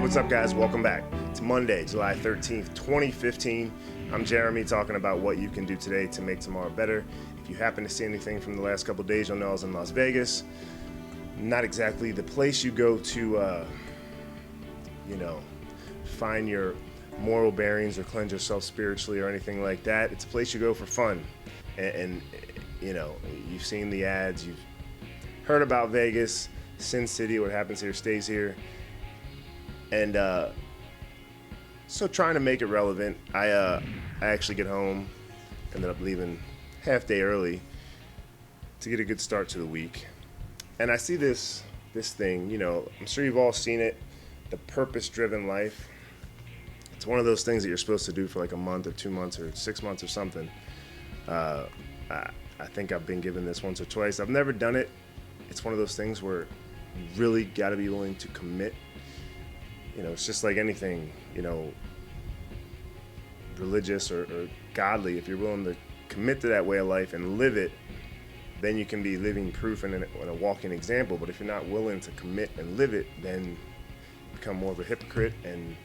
what's up, guys? Welcome back. It's Monday, July 13th, 2015. I'm Jeremy, talking about what you can do today to make tomorrow better. If you happen to see anything from the last couple days, you'll know I was in Las Vegas. Not exactly the place you go to, find your moral bearings or cleanse yourself spiritually or anything like that. It's a place you go for fun. And you've seen the ads, you've heard about Vegas, Sin City, what happens here stays here. And so trying to make it relevant, I actually get home, ended up leaving half day early to get a good start to the week. And I see this thing, I'm sure you've all seen it, the purpose-driven life. It's one of those things that you're supposed to do for like a month or 2 months or 6 months or something. I think I've been given this once or twice. I've never done it. It's one of those things where you really got to be willing to commit. It's just like anything, religious or godly. If you're willing to commit to that way of life and live it, then you can be living proof and a walking example. But if you're not willing to commit and live it, then you become more of a hypocrite, and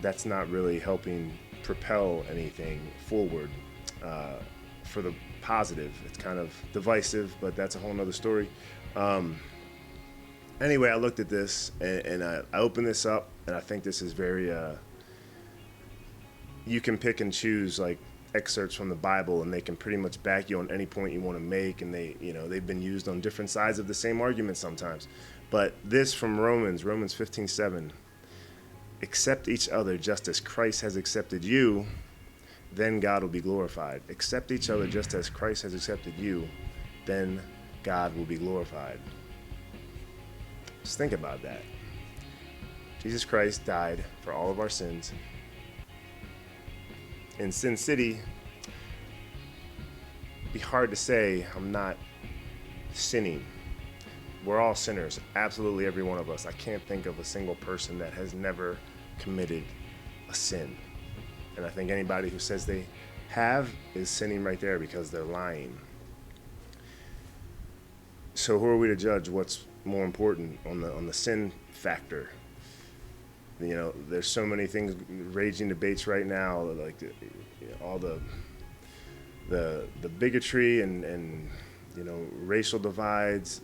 that's not really helping propel anything forward for the positive. It's kind of divisive, but that's a whole nother story. Anyway, I looked at this and I opened this up, and I think this is very, you can pick and choose like excerpts from the Bible, and they can pretty much back you on any point you want to make, and they've been used on different sides of the same argument sometimes. But this from Romans 15:7, accept each other just as Christ has accepted you, then God will be glorified. Accept each other just as Christ has accepted you, then God will be glorified. Just think about that. Jesus Christ died for all of our sins. In Sin City, it'd be hard to say I'm not sinning. We're all sinners, absolutely every one of us. I can't think of a single person that has never committed a sin. And I think anybody who says they have is sinning right there, because they're lying. So who are we to judge what's more important on the sin factor? There's so many things, raging debates right now, like all the bigotry and racial divides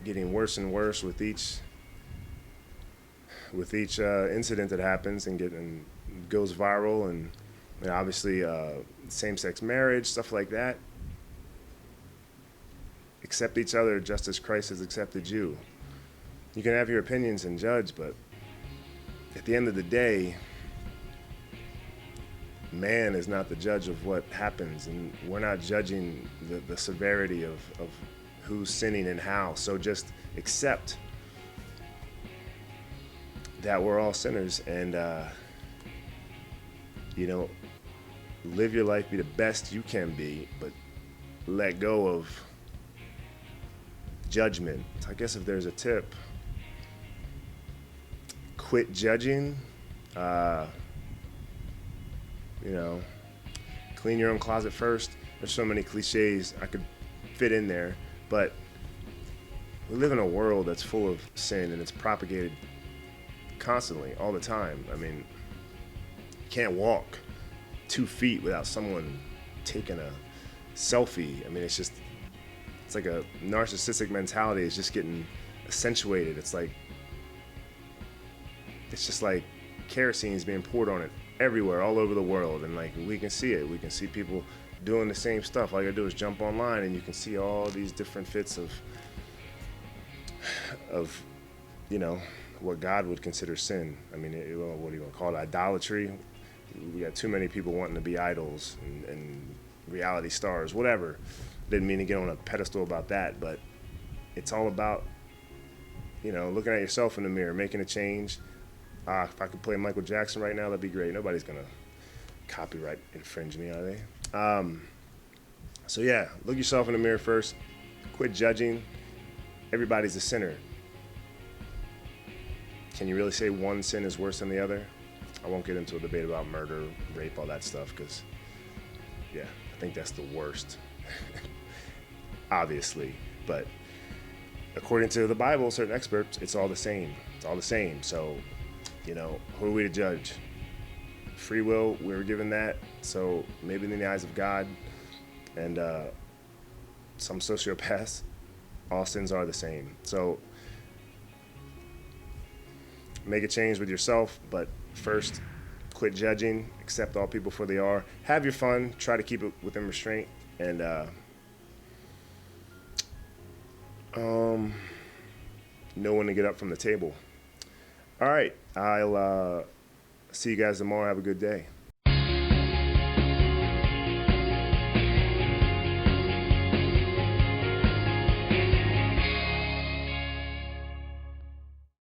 getting worse and worse with each incident that happens and goes viral, and obviously same-sex marriage, stuff like that. Accept each other just as Christ has accepted you. You can have your opinions and judge, but at the end of the day, man is not the judge of what happens, and we're not judging the severity of who's sinning and how. So just accept that we're all sinners, and live your life, be the best you can be, but let go of judgment. I guess if there's a tip, quit judging. Clean your own closet first. There's so many cliches I could fit in there, but we live in a world that's full of sin, and it's propagated constantly, all the time. I mean, you can't walk 2 feet without someone taking a selfie. I mean, it's like a narcissistic mentality is just getting accentuated. It's just like kerosene is being poured on it everywhere, all over the world, and like we can see it. We can see people doing the same stuff. All you gotta do is jump online, and you can see all these different fits of what God would consider sin. I mean, what do you want to call it? Idolatry. We got too many people wanting to be idols and reality stars, whatever. Didn't mean to get on a pedestal about that, but it's all about, looking at yourself in the mirror, making a change. If I could play Michael Jackson right now, that'd be great. Nobody's going to copyright infringe me, are they? So yeah, look yourself in the mirror first. Quit judging. Everybody's a sinner. Can you really say one sin is worse than the other? I won't get into a debate about murder, rape, all that stuff, because, yeah, I think that's the worst, obviously. But according to the Bible, certain experts, it's all the same. It's all the same. So, who are we to judge? Free will, we were given that. So maybe in the eyes of God and some sociopaths, all sins are the same. So make a change with yourself, but first, quit judging, accept all people for they are. Have your fun, try to keep it within restraint, and know when to get up from the table. All right, I'll see you guys tomorrow. Have a good day.